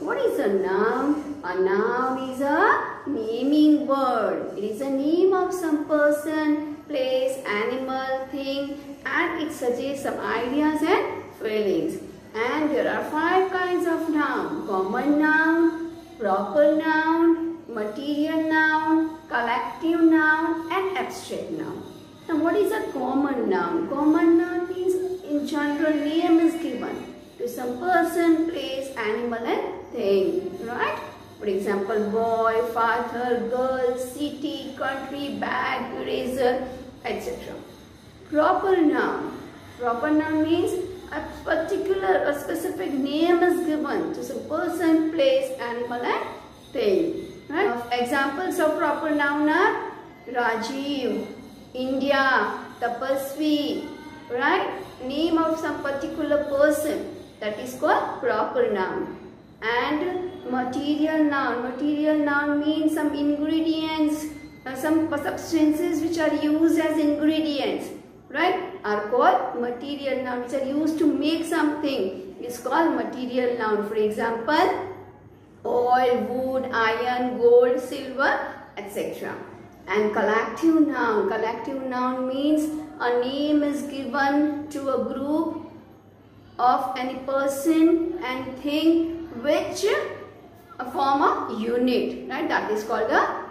what is a noun? A noun is a naming word. It is a name of some person, place, animal, thing, and it suggests some ideas and feelings. And there are 5 kinds of noun: common noun, proper noun, material noun, collective noun, and abstract noun. Now, what is a common noun? Common noun means in general name is given to some person, place, animal, and thing, right? For example, boy, father, girl, city, country, bag, eraser, etc. Proper noun. Proper noun means a specific name is given to some person, place, animal, and thing. Right? Examples of proper noun are Rajiv, India, Tapasvi, right? Name of some particular person, that is called proper noun. And material noun. Material noun means some ingredients, some substances which are used as ingredients, right, are called material noun, which are used to make something is called material noun. For example, oil, wood, iron, gold, silver, etc. And collective noun. Collective noun means a name is given to a group of any person and thing which form a unit, right? That is called a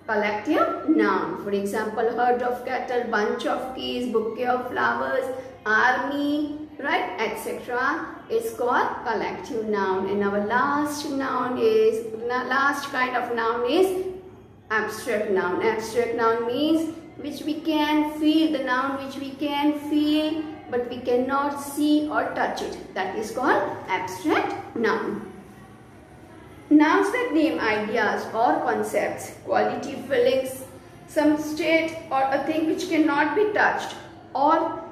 collective noun. For example, herd of cattle, bunch of keys, bouquet of flowers, army, right, etc. is called collective noun. And our last kind of noun is abstract noun. Abstract noun means which we can feel, the noun which we can feel but we cannot see or touch it. That is called abstract noun. Nouns that name ideas or concepts, quality, feelings, some state or a thing which cannot be touched or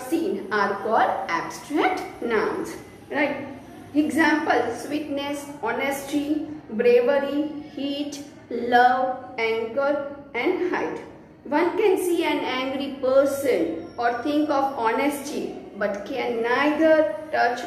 seen are called abstract nouns. Right? Example: sweetness, honesty, bravery, heat, love, anger, and height. One can see an angry person or think of honesty but can neither touch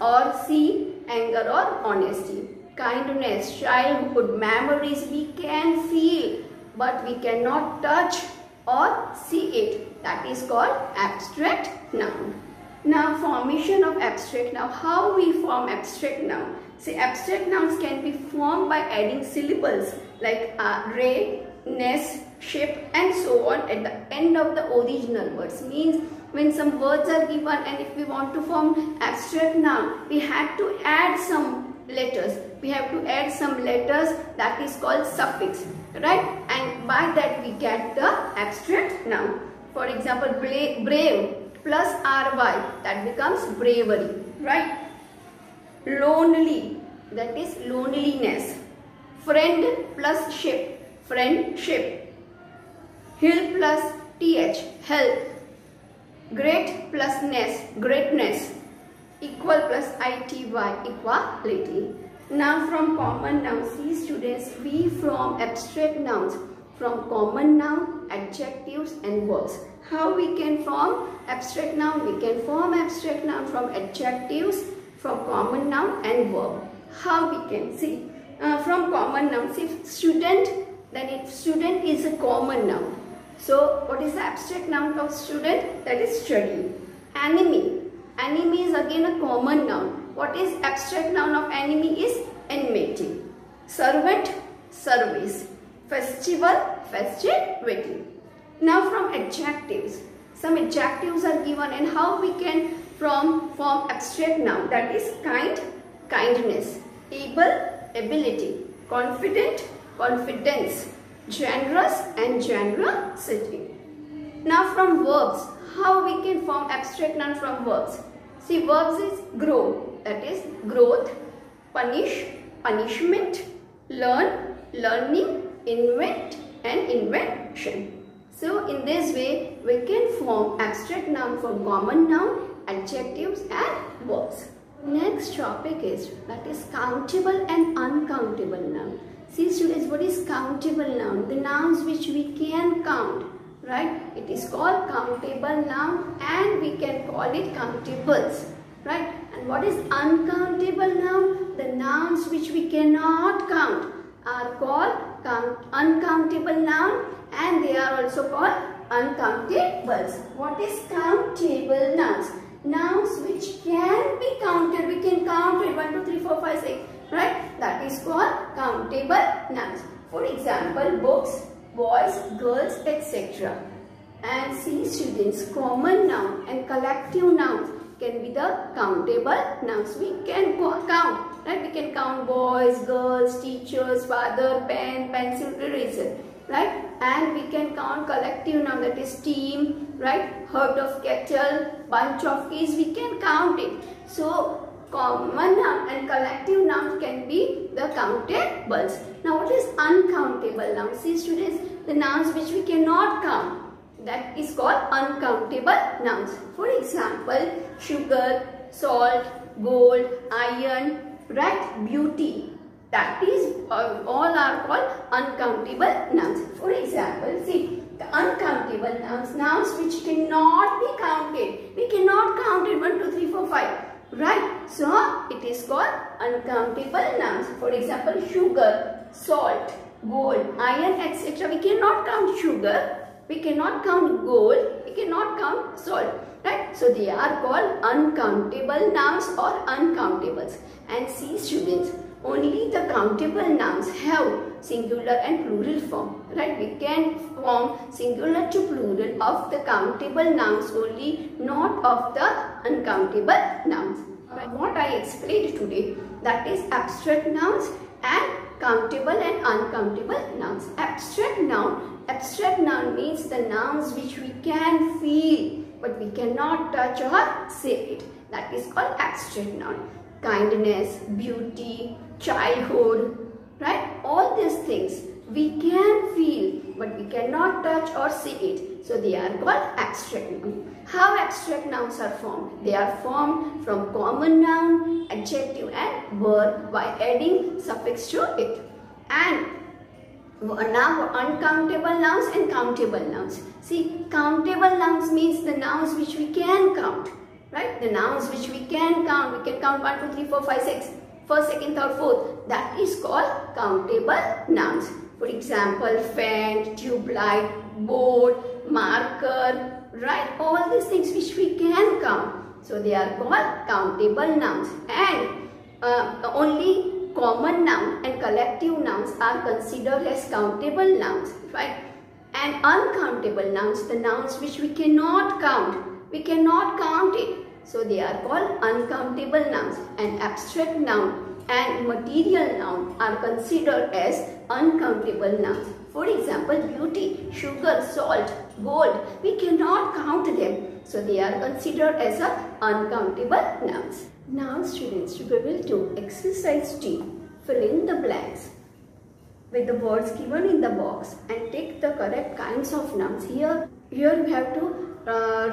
or see anger or honesty. Kindness, childhood, memories we can feel but we cannot touch or see it. That is called abstract noun. Now, formation of abstract noun. How we form abstract noun? See, abstract nouns can be formed by adding syllables like ray, ness, ship, and so on at the end of the original words. Means when some words are given and if we want to form abstract noun, we have to add some letters. We have to add some letters, that is called suffix, right? And by that we get the abstract noun. For example, brave plus ry, that becomes bravery, right? Lonely, that is loneliness. Friend plus ship, friendship. Hill plus th, help. Great plus ness, greatness. Equal plus ity, equality. Now from common nouns, see students, we form abstract nouns from common noun, adjectives, and verbs. How we can form abstract noun? We can form abstract noun from adjectives, from common noun, and verb. How we can see? From common noun, see student, then if student is a common noun. So what is the abstract noun of student? That is study. Enemy. Enemy is again a common noun. What is abstract noun of enemy is enmity. Servant, service. Festival, festivity. Now from adjectives. Some adjectives are given and how we can form abstract noun. That is kind, kindness. Able, ability. Confident, confidence. Generous and generosity. Now from verbs, how we can form abstract noun from verbs? See, verbs is grow, that is growth, punish, punishment, learn, learning, invent, and invention. So in this way we can form abstract noun from common noun, adjectives, and verbs. Next topic is, that is countable and uncountable noun. See students, what is countable noun? The nouns which we can count, right? It is called countable noun and we can call it countables, right? And what is uncountable noun? The cannot count are called uncountable noun, and they are also called uncountables. What is countable nouns? Nouns which can be counted. We can count it 1, 2, 3, 4, 5, 6. Right? That is called countable nouns. For example, books, boys, girls, etc. And see students, common noun and collective nouns can be the countable nouns. We can count, right? We can count boys, girls, teachers, father, pen, pencil, eraser, right? And we can count collective noun, that is team, right? Herd of cattle, bunch of keys, we can count it. So common noun and collective noun can be the countables. Now what is uncountable noun? See students, the nouns which we cannot count, that is called uncountable nouns. For example, sugar, salt, gold, iron, right? Beauty. That is all are called uncountable nouns. For example, see the uncountable nouns, nouns which cannot be counted. We cannot count it 1, 2, 3, 4, 5. Right? So it is called uncountable nouns. For example, sugar, salt, gold, iron, etc. We cannot count sugar. We cannot count gold, we cannot count salt, right? So they are called uncountable nouns or uncountables. And see students, only the countable nouns have singular and plural form, right? We can form singular to plural of the countable nouns only, not of the uncountable nouns. What I explained today, that is abstract nouns and countable and uncountable nouns. Abstract noun means the nouns which we can feel but we cannot touch or say it. That is called abstract noun. Kindness, beauty, childhood, right? All these things we can feel but we cannot touch or say it. So they are called abstract nouns. How abstract nouns are formed? They are formed from common noun, adjective and verb by adding suffix to it. And now uncountable nouns and countable nouns. See, countable nouns means the nouns which we can count, right? The nouns which we can count. We can count 1, 2, 3, 4, 5, 6. First, second, third, fourth. That is called countable nouns. For example, fan, tube light, board, marker, right? All these things which we can count. So they are called countable nouns. And only common noun and collective nouns are considered as countable nouns, right? And uncountable nouns, the nouns which we cannot count. We cannot count it. So they are called uncountable nouns. And abstract noun and material noun are considered as uncountable nouns. For example, beauty, sugar, salt, gold, we cannot count them. So they are considered as uncountable nouns. Now students, we will do exercise D. Fill in the blanks with the words given in the box and take the correct kinds of nouns. Here you have to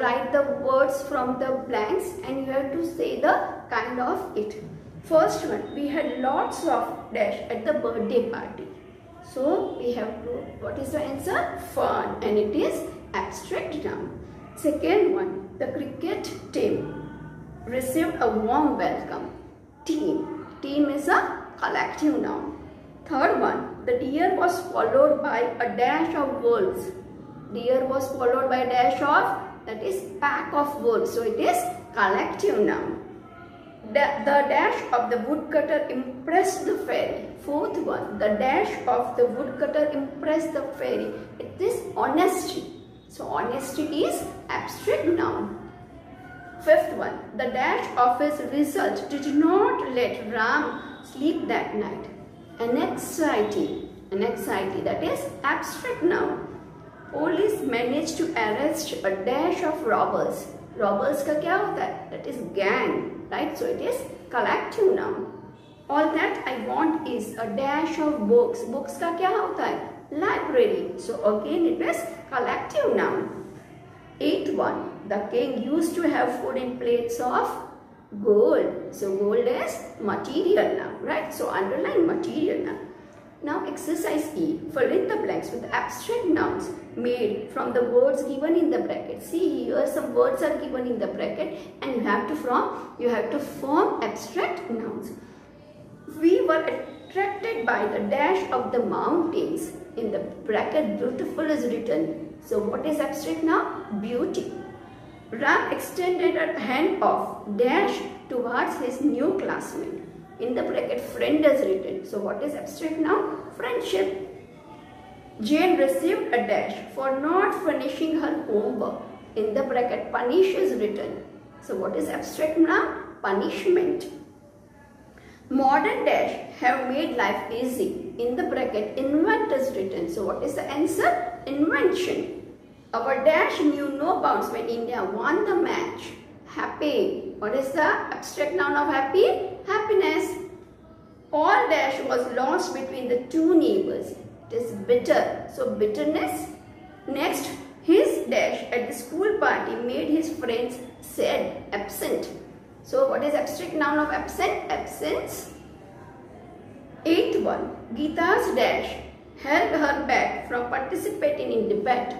write the words from the blanks and you have to say the kind of it. First one, we had lots of dash at the birthday party. So we have to, what is the answer? Fun, and it is abstract noun. Second one, the cricket team received a warm welcome. Team. Team is a collective noun. Third one, the deer was followed by a dash of wolves. Deer was followed by a dash of, that is pack of wolves. So it is collective noun. The dash of the woodcutter impressed the fairy. Fourth one, the dash of the woodcutter impressed the fairy. It is honesty. So honesty is abstract noun. Fifth one, the dash of his result did not let Ram sleep that night. Anxiety, that is abstract noun. Police managed to arrest a dash of robbers. Robbers का क्या होता है? That is gang, right? So it is collective noun. All that I want is a dash of books. Books का क्या होता है? Library. So again it is collective noun. Eighth one, the king used to have food in plates of gold. So gold is material noun, right? So underline material noun. Now exercise E. Fill in the blanks with abstract nouns made from the words given in the bracket. See here some words are given in the bracket and you have to form abstract nouns. We were attracted by the dash of the mountains. In the bracket, beautiful is written. So what is abstract noun? Beauty. Ram extended a hand of dash towards his new classmate. In the bracket, friend is written. So what is abstract noun? Friendship. Jane received a dash for not finishing her homework. In the bracket, punish is written. So what is abstract noun? Punishment. Modern dash have made life easy. In the bracket, invent is written. So what is the answer? Invention. Our dash knew no bounds when India won the match. Happy. What is the abstract noun of happy? Happiness. All dash was lost between the two neighbors. It is bitter. So bitterness. Next, his dash at the school party made his friends sad, absent. So what is abstract noun of absent? Absence. Eighth one. Geeta's dash held her back from participating in debate.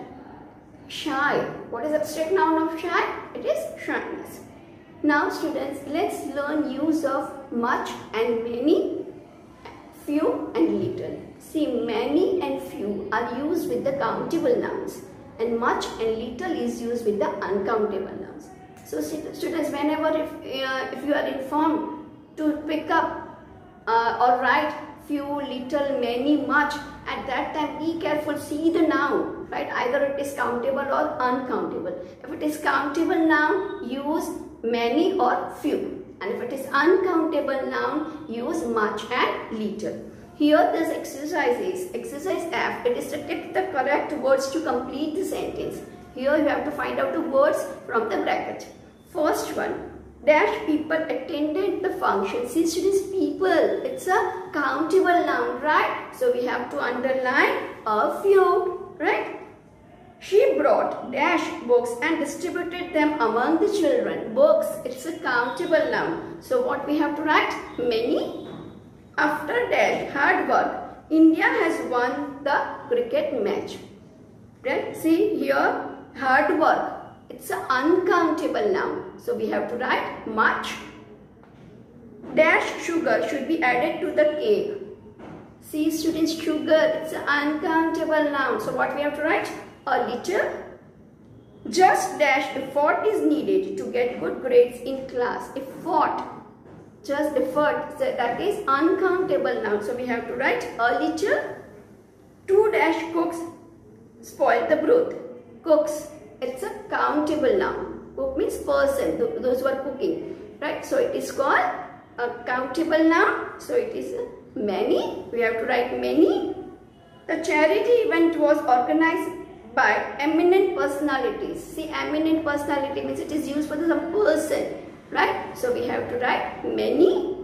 Shy. What is abstract noun of shy? It is shyness. Now students, let's learn use of much and many, few and little. See, many and few are used with the countable nouns and much and little is used with the uncountable nouns. So students, whenever if you are informed to pick up or write few, little, many, much, at that time be careful, see the noun, right? Either it is countable or uncountable. If it is countable noun, use many or few, and if it is uncountable noun, use much and little. Here this exercise is exercise F. It is to take the correct words to complete the sentence. Here you have to find out the words from the bracket. First one. Dash people attended the function. See students, people, it's a countable noun, right? So we have to underline a few, right? She brought dash books and distributed them among the children. Books, it's a countable noun. So what we have to write? Many. After dash hard work, India has won the cricket match. Right? See here, hard work. It's an uncountable noun. So we have to write much. Dash sugar should be added to the cake. See students, sugar, it's an uncountable noun. So what we have to write? A little. Just dash effort is needed to get good grades in class. Effort. Just effort. So that is uncountable noun. So we have to write a little. Two dash cooks spoil the broth. Cooks. It's a countable noun. Cook means person, those who are cooking, right? So it is called a countable noun. So it is many. We have to write many. The charity event was organized by eminent personalities. See, eminent personality means it is used for some person, right? So we have to write many.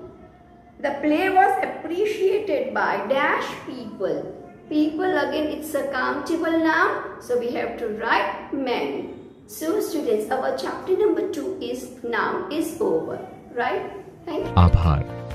The play was appreciated by dash people. People, again, it's a countable noun. So we have to write many. So students, our chapter number 2 is noun is over, right? Thank you. आभार।